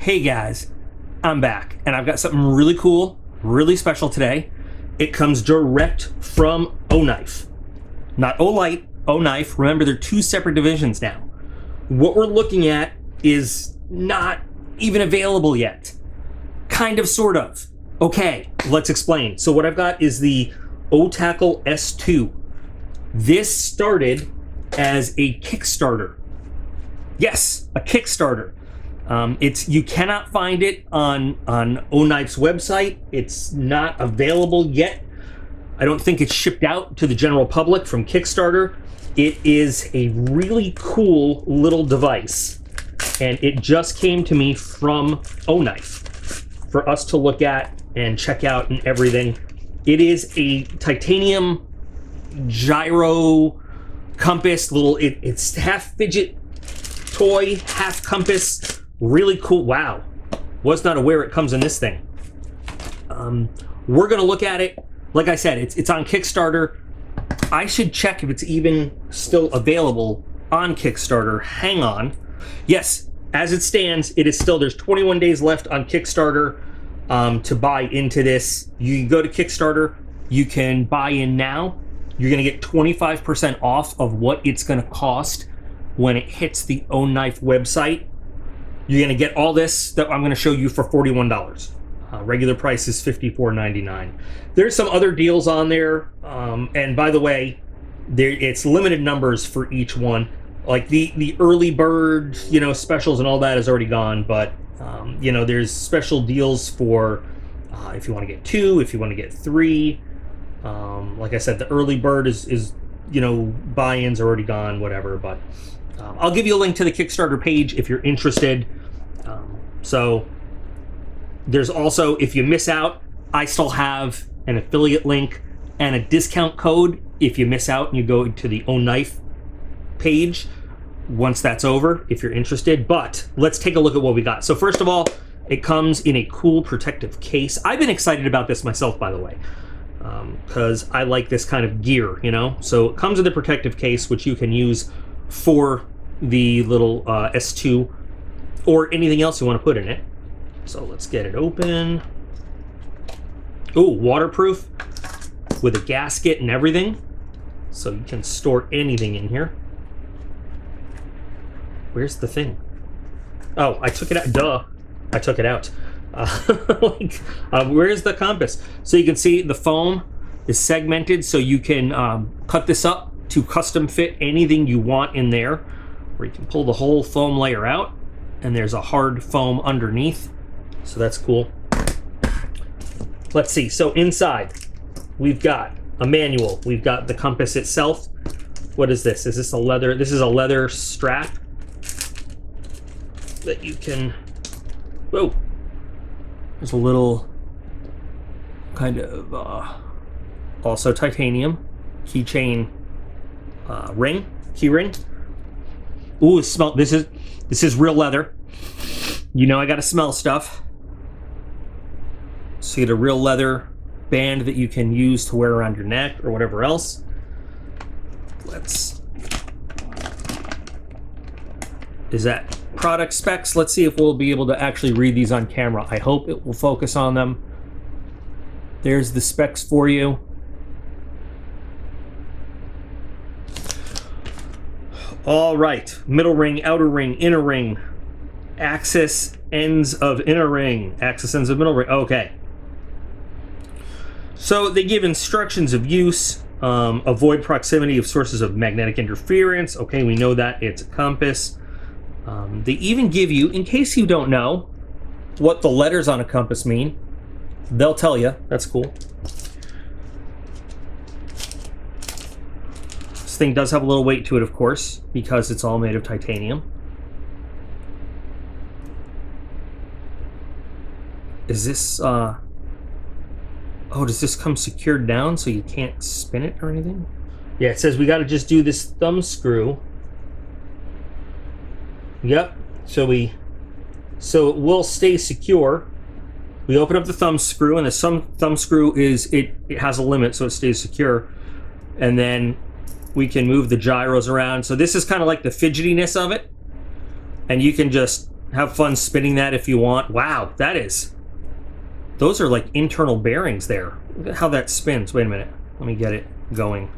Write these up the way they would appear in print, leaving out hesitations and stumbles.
Hey guys, I'm back and I've got something really cool, really special today. It comes direct from Oknife. Not Olight, Oknife. Remember, they're two separate divisions now. What we're looking at is not even available yet. Kind of, sort of. Okay, let's explain. So what I've got is the Otacle S2. This started as a Kickstarter. Yes, a Kickstarter. You cannot find it on Oknife's website. It's not available yet. I don't think it's shipped out to the general public from Kickstarter. It is a really cool little device, and it just came to me from Oknife for us to look at and check out and everything. It is a titanium gyro compass, it's half fidget toy, half compass. Really cool. Wow, was not aware it comes in this thing. We're gonna look at it. Like I said, it's on Kickstarter. I should check if it's even still available on Kickstarter. Hang on. Yes, as it stands, it is still. There's 21 days left on Kickstarter to buy into this. You can go to Kickstarter. You can buy in now. You're gonna get 25% off of what it's gonna cost when it hits the Oknife website. You're gonna get all this that I'm gonna show you for $41. Regular price is $54.99. There's some other deals on there, and by the way, it's limited numbers for each one. Like the early bird, specials and all that is already gone, but there's special deals for if you want to get 2, if you want to get 3. Like I said, the early bird is buy-ins are already gone, whatever, but I'll give you a link to the Kickstarter page if you're interested. So there's also, if you miss out, I still have an affiliate link and a discount code if you miss out and you go to the Oknife page once that's over, if you're interested. But let's take a look at what we got. So first of all, it comes in a cool protective case. I've been excited about this myself, by the way, because I like this kind of gear, So it comes with a protective case, which you can use for the little S2 or anything else you want to put in it. So let's get it open. Oh, waterproof with a gasket and everything. So you can store anything in here. Where's the thing? Oh, I took it out. Duh. I took it out. Where's the compass? So you can see the foam is segmented, so you can cut this up to custom fit anything you want in there, or you can pull the whole foam layer out, and there's a hard foam underneath. So that's cool. Let's see. So inside, we've got a manual. We've got the compass itself. What is this? Is this a leather? This is a leather strap that you can. Whoa. There's a little kind of also titanium keychain key ring. Ooh, smell. This is real leather. I gotta smell stuff. So you get a real leather band that you can use to wear around your neck or whatever else. Is that product specs? Let's see if we'll be able to actually read these on camera. I hope it will focus on them. There's the specs for you. All right, middle ring, outer ring, inner ring, axis ends of inner ring, axis ends of middle ring. Okay. So they give instructions of use, avoid proximity of sources of magnetic interference. Okay, we know that it's a compass. They even give you, in case you don't know what the letters on a compass mean, they'll tell you. That's cool. This thing does have a little weight to it, of course, because it's all made of titanium. Is this, oh, does this come secured down so you can't spin it or anything? Yeah, it says we got to just do this thumb screw. Yep, so it will stay secure. We open up the thumb screw, and the thumb screw it has a limit, so it stays secure. And then we can move the gyros around. So this is kind of like the fidgetiness of it. And you can just have fun spinning that if you want. Wow, those are like internal bearings there. Look at how that spins. Wait a minute. Let me get it going.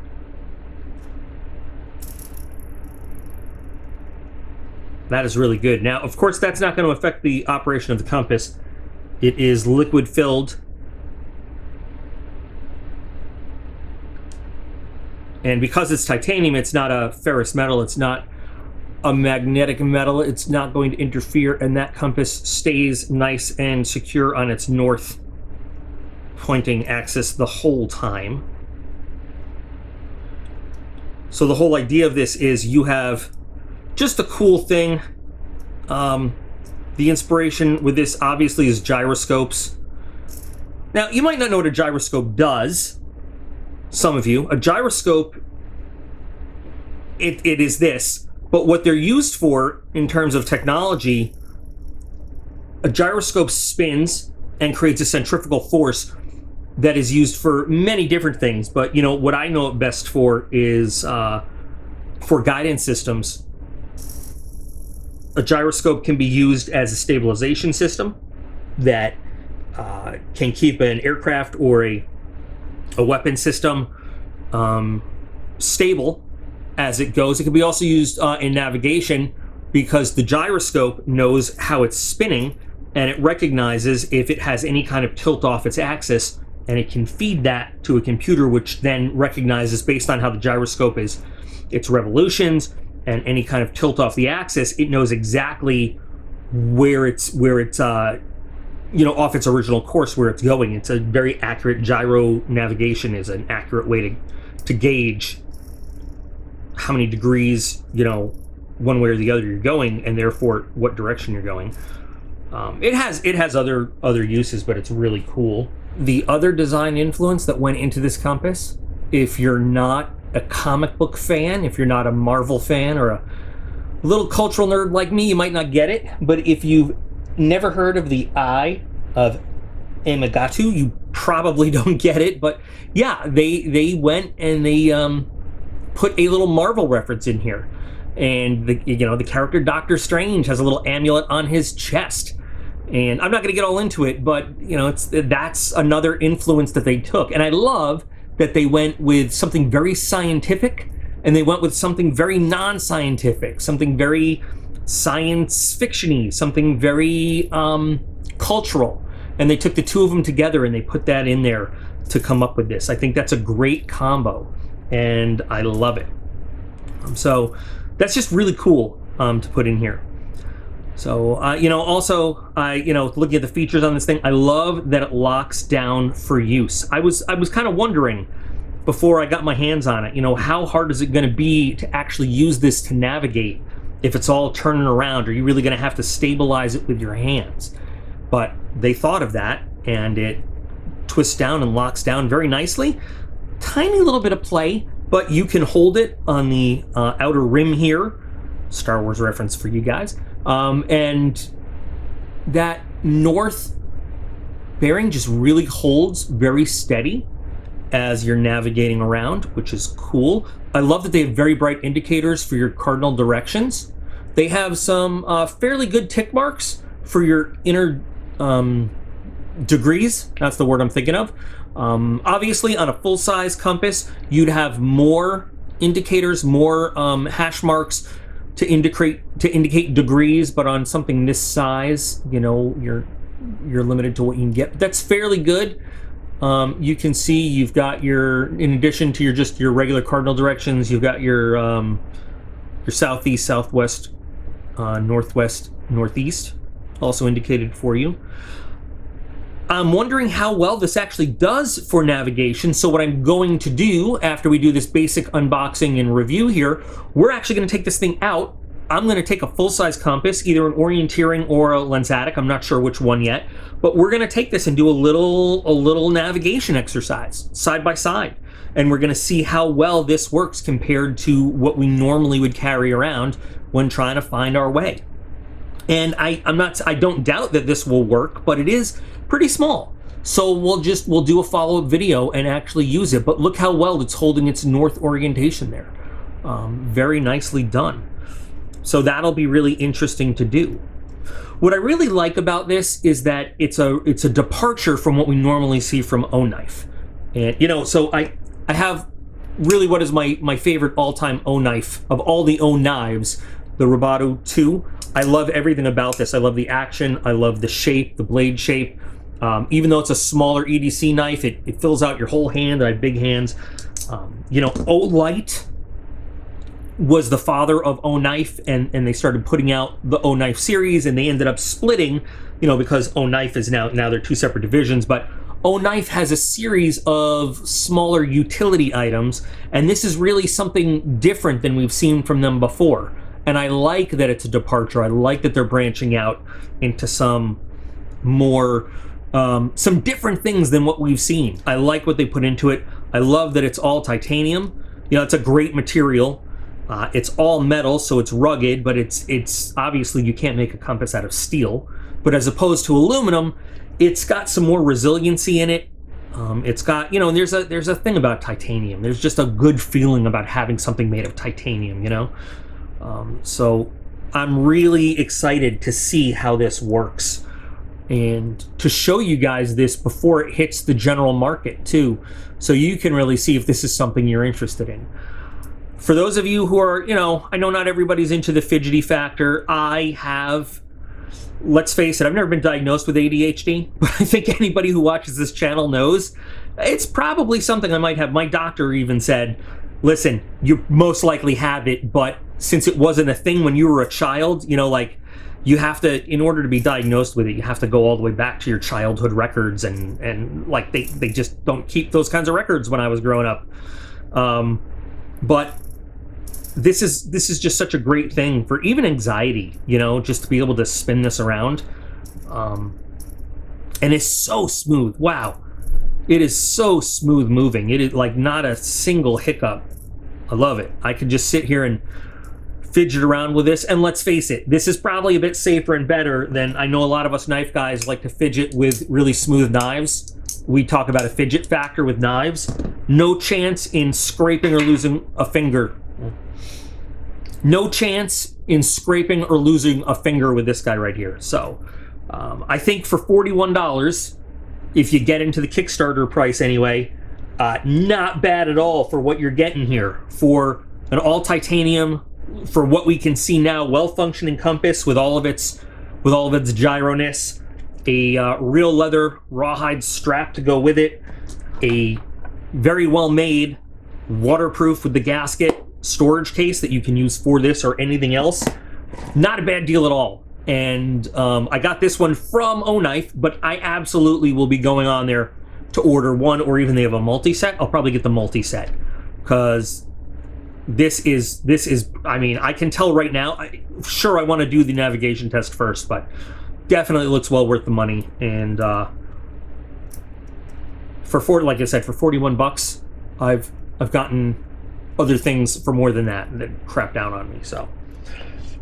That is really good. Now, of course, that's not going to affect the operation of the compass. It is liquid filled. And because it's titanium, it's not a ferrous metal. It's not a magnetic metal. It's not going to interfere, and that compass stays nice and secure on its north pointing axis the whole time. So the whole idea of this is you have just a cool thing. The inspiration with this obviously is gyroscopes. Now, you might not know what a gyroscope does. Some of you. A gyroscope, it is this. But what they're used for in terms of technology, a gyroscope spins and creates a centrifugal force that is used for many different things. But, you know, what I know it best for is for guidance systems. A gyroscope can be used as a stabilization system that can keep an aircraft or a weapon system stable as it goes. It can be also used in navigation because the gyroscope knows how it's spinning and it recognizes if it has any kind of tilt off its axis, and it can feed that to a computer, which then recognizes, based on how the gyroscope is, its revolutions and any kind of tilt off the axis, it knows exactly where it's you know, off its original course, where it's going. It's a very accurate. Gyro navigation is an accurate way to gauge how many degrees, you know, one way or the other you're going, and therefore what direction you're going. It has other uses, but it's really cool. The other design influence that went into this compass, if you're not a comic book fan, if you're not a Marvel fan or a little cultural nerd like me, you might not get it. But if you've never heard of the Eye of Amaterasu, you probably don't get it. But yeah, they went and they put a little Marvel reference in here, and the character Doctor Strange has a little amulet on his chest. And I'm not going to get all into it, but you know, that's another influence that they took. And I love that they went with something very scientific, and they went with something very non-scientific, something very science fiction-y, something very cultural. And they took the two of them together and they put that in there to come up with this. I think that's a great combo, and I love it. So that's just really cool to put in here. So, also, looking at the features on this thing, I love that it locks down for use. I was kind of wondering before I got my hands on it, how hard is it going to be to actually use this to navigate if it's all turning around? Are you really going to have to stabilize it with your hands? But they thought of that, and it twists down and locks down very nicely. Tiny little bit of play, but you can hold it on the outer rim here. Star Wars reference for you guys. And that north bearing just really holds very steady as you're navigating around, which is cool. I love that they have very bright indicators for your cardinal directions. They have some fairly good tick marks for your inner degrees. That's the word I'm thinking of. Obviously, on a full-size compass, you'd have more indicators, more hash marks to indicate degrees, but on something this size, you're limited to what you can get. That's fairly good. You can see you've got in addition to your regular cardinal directions, you've got your southeast, southwest, northwest, northeast, also indicated for you. I'm wondering how well this actually does for navigation. So what I'm going to do after we do this basic unboxing and review here, we're actually going to take this thing out. I'm going to take a full-size compass, either an orienteering or a lensatic. I'm not sure which one yet, but we're going to take this and do a little navigation exercise side by side, and we're going to see how well this works compared to what we normally would carry around when trying to find our way. And I don't doubt that this will work, but it is pretty small. So we'll do a follow-up video and actually use it. But look how well it's holding its north orientation there. Very nicely done. So that'll be really interesting to do. What I really like about this is that it's a departure from what we normally see from Oknife. And, you know, so I have really what is my favorite all-time Oknife of all the O-knives, the Roboto 2. I love everything about this. I love the action. I love the shape, the blade shape. Even though it's a smaller EDC knife, it fills out your whole hand. I have big hands. You know, Olight was the father of Oknife, and they started putting out the Oknife series, and they ended up splitting, you know, because Oknife is now they're two separate divisions. But Oknife has a series of smaller utility items, and this is really something different than we've seen from them before. And I like that it's a departure. I like that they're branching out into some more, some different things than what we've seen. I like what they put into it. I love that it's all titanium. You know, it's a great material. It's all metal, so it's rugged, but it's obviously you can't make a compass out of steel. But as opposed to aluminum, it's got some more resiliency in it. It's got, you know, there's a thing about titanium. There's just a good feeling about having something made of titanium, you know? So I'm really excited to see how this works and to show you guys this before it hits the general market too, so you can really see if this is something you're interested in. For those of you who are, you know, I know not everybody's into the fidgety factor. I have, let's face it, I've never been diagnosed with ADHD, but I think anybody who watches this channel knows it's probably something I might have. My doctor even said, listen, you most likely have it, but since it wasn't a thing when you were a child, you know, like, you have to, in order to be diagnosed with it, you have to go all the way back to your childhood records, and like they just don't keep those kinds of records when I was growing up. But this is just such a great thing for even anxiety, you know, just to be able to spin this around. And it's so smooth. Wow. It is so smooth moving. It is like not a single hiccup. I love it. I could just sit here and fidget around with this, and let's face it, this is probably a bit safer and better than, I know a lot of us knife guys like to fidget with really smooth knives. We talk about a fidget factor with knives. No chance in scraping or losing a finger. No chance in scraping or losing a finger with this guy right here. So I think for $41, if you get into the Kickstarter price anyway, not bad at all for what you're getting here. For an all titanium, for what we can see now, well-functioning compass with all of its gyro-ness, a real leather rawhide strap to go with it, a very well-made, waterproof with the gasket storage case that you can use for this or anything else. Not a bad deal at all. And I got this one from Oknife, but I absolutely will be going on there to order one, or even they have a multi-set. I'll probably get the multi-set, because this is, I mean, I can tell right now, sure, I want to do the navigation test first, but definitely looks well worth the money. And like I said, for 41 bucks, I've gotten other things for more than that crap down on me. So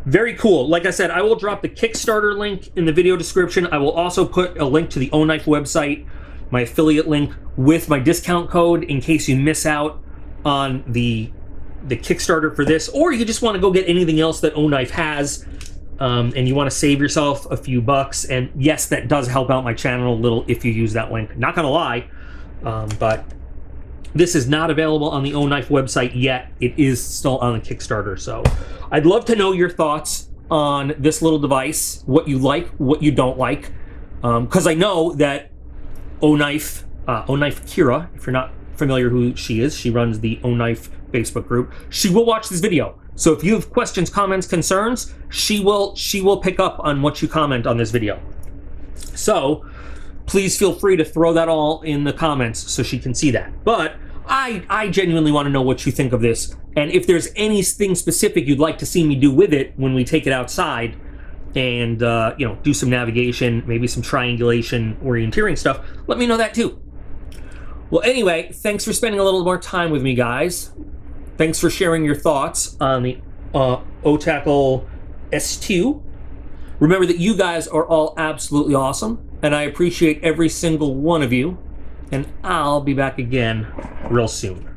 very cool. Like I said, I will drop the Kickstarter link in the video description. I will also put a link to the Oknife website, my affiliate link, with my discount code in case you miss out on the Kickstarter for this, or you just want to go get anything else that Oknife has, and you want to save yourself a few bucks. And yes, that does help out my channel a little if you use that link. Not gonna lie, but this is not available on the Oknife website yet. It is still on the Kickstarter. So I'd love to know your thoughts on this little device, what you like, what you don't like, because I know that Oknife Kira, if you're not familiar who she is, she runs the Oknife Facebook group. She will watch this video. So if you have questions, comments, concerns, she will pick up on what you comment on this video. So please feel free to throw that all in the comments so she can see that. But I genuinely want to know what you think of this, and if there's anything specific you'd like to see me do with it when we take it outside and you know, do some navigation, maybe some triangulation, orienteering stuff, let me know that too. Well, anyway, thanks for spending a little more time with me, guys. Thanks for sharing your thoughts on the Otacle S2. Remember that you guys are all absolutely awesome, and I appreciate every single one of you, and I'll be back again real soon.